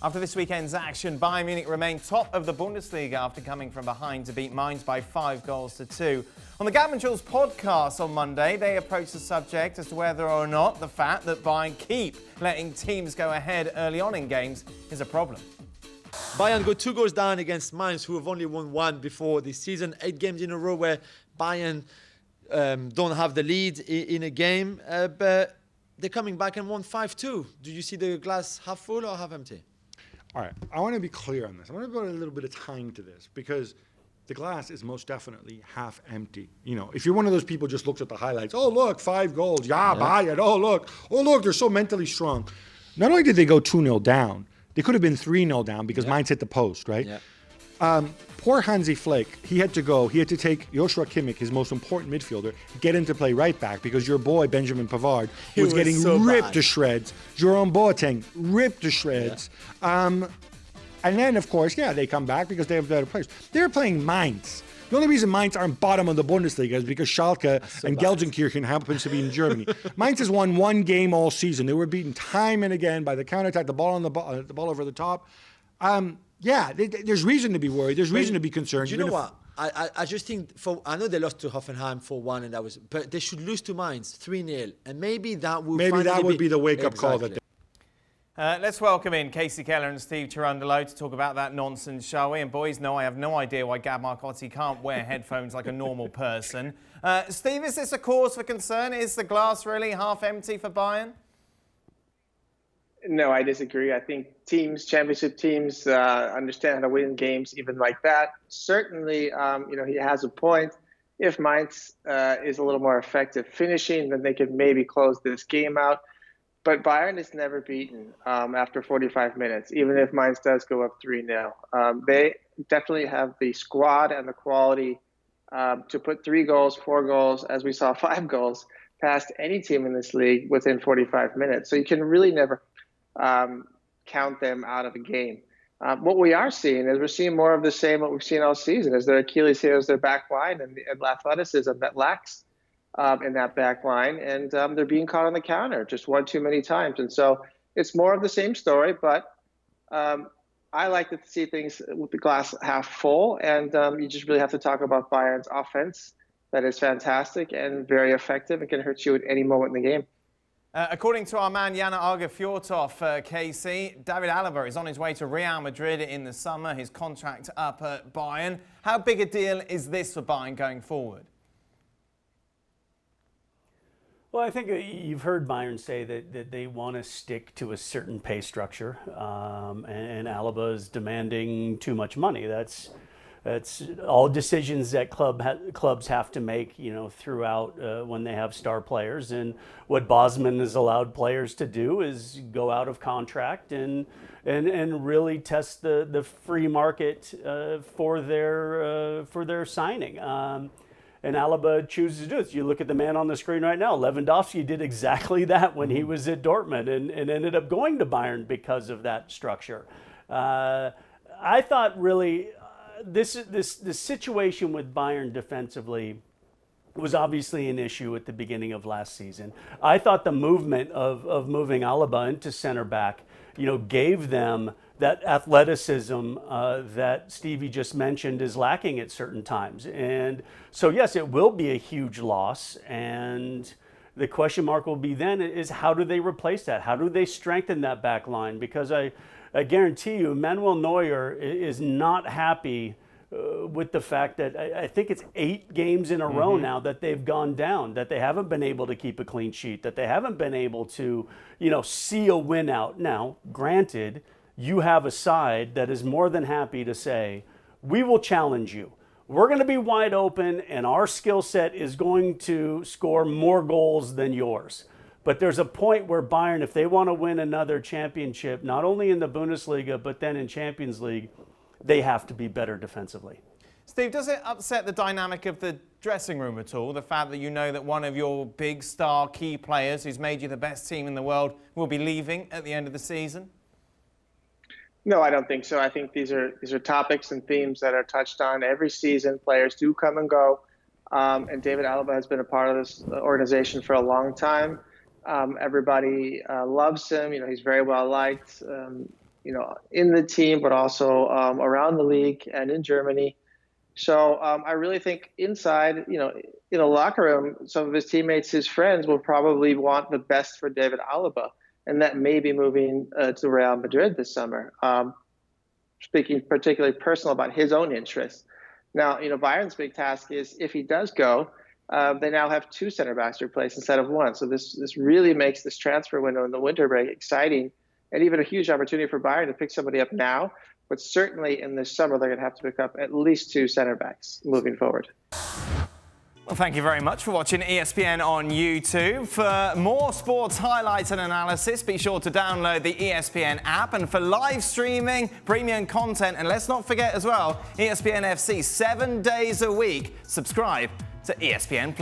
After this weekend's action, Bayern Munich remain top of the Bundesliga after coming from behind to beat Mainz by 5-2. On the Gab Juls podcast on Monday, they approached the subject as to whether or not the fact that Bayern keep letting teams go ahead early on in games is a problem. Bayern got 2 goals down against Mainz, who have only won 1 before this season. 8 games in a row where Bayern don't have the lead in a game, but they're coming back and won 5-2. Do you see the glass half full or half empty? All right, I want to be clear on this. I want to put a little bit of time to this because the glass is most definitely half empty. You know, if you're one of those people who just looks at the highlights, oh, look, 5 goals, Bayern, oh, look, they're so mentally strong. Not only did they go 2-0 down, they could have been 3-0 down because Mainz hit the post, right? Yeah. Poor Hansi Flick, he had to take Joshua Kimmich, his most important midfielder, get him to play right back because your boy, Benjamin Pavard, was getting so ripped to shreds. Jerome Boateng, ripped to shreds. Yeah. And then, of course, they come back because they have better players. They're playing Mainz. The only reason Mainz aren't bottom of the Bundesliga is because Schalke and Gelsenkirchen happens to be in Germany. Mainz has won 1 game all season. They were beaten time and again by the counterattack, the ball over the top. There's reason to be worried. There's reason to be concerned. Do you know what? I just think I know they lost to Hoffenheim 4-1 but they should lose to Mainz 3-0, and maybe that would be the wake-up call that. Let's welcome in Kasey Keller and Cherundolo to talk about that nonsense, shall we? And boys, no, I have no idea why Gab Marcotti can't wear headphones like a normal person. Steve, is this a cause for concern? Is the glass really half empty for Bayern? No, I disagree. I think championship teams, understand how to win games even like that. Certainly, he has a point. If Mainz is a little more effective finishing, then they could maybe close this game out. But Bayern is never beaten after 45 minutes, even if Mainz does go up 3-0. They definitely have the squad and the quality to put 3 goals, 4 goals, as we saw 5 goals, past any team in this league within 45 minutes. So you can really never count them out of the game. What we are seeing is we're seeing more of the same what we've seen all season, is their Achilles here is their back line and the athleticism that lacks in that back line, and they're being caught on the counter just one too many times. And so it's more of the same story, but I like to see things with the glass half full, and you just really have to talk about Bayern's offense that is fantastic and very effective and can hurt you at any moment in the game. According to our man Yana Arga-Fjortov, Kasey, David Alaba is on his way to Real Madrid in the summer, his contract up at Bayern. How big a deal is this for Bayern going forward? Well, I think you've heard Bayern say that they want to stick to a certain pay structure, and Alaba is demanding too much money. That's all decisions that clubs have to make, throughout when they have star players. And what Bosman has allowed players to do is go out of contract and really test the free market for their signing. And Alaba chooses to do it. You look at the man on the screen right now. Lewandowski did exactly that when he was at Dortmund and ended up going to Bayern because of that structure. I thought really this situation with Bayern defensively was obviously an issue at the beginning of last season. I thought the movement of moving Alaba into center back, gave them that athleticism that Stevie just mentioned is lacking at certain times. And so, yes, it will be a huge loss. And the question mark will be then is how do they replace that? How do they strengthen that back line? Because I guarantee you, Manuel Neuer is not happy with the fact that I think it's 8 games in a row now that they've gone down, that they haven't been able to keep a clean sheet, that they haven't been able to, see a win out. Now, granted, you have a side that is more than happy to say, we will challenge you. We're going to be wide open, and our skill set is going to score more goals than yours. But there's a point where Bayern, if they want to win another championship, not only in the Bundesliga, but then in Champions League, they have to be better defensively. Steve, does it upset the dynamic of the dressing room at all? The fact that you know that one of your big star key players who's made you the best team in the world will be leaving at the end of the season? No, I don't think so. I think these are topics and themes that are touched on every season. Players do come and go. And David Alaba has been a part of this organization for a long time. Everybody loves him. He's very well liked. in the team, but also around the league and in Germany. So I really think inside, in a locker room, some of his teammates, his friends, will probably want the best for David Alaba, and that may be moving to Real Madrid this summer. Speaking particularly personal about his own interests. Now, Bayern's big task is, if he does go, they now have 2 center backs to replace instead of 1. So this really makes this transfer window in the winter break exciting, and even a huge opportunity for Bayern to pick somebody up now. But certainly in this summer, they're going to have to pick up at least 2 center backs moving forward. Well, thank you very much for watching ESPN on YouTube. For more sports highlights and analysis, be sure to download the ESPN app. And for live streaming, premium content, and let's not forget as well, ESPN FC 7 days a week. Subscribe to ESPN+.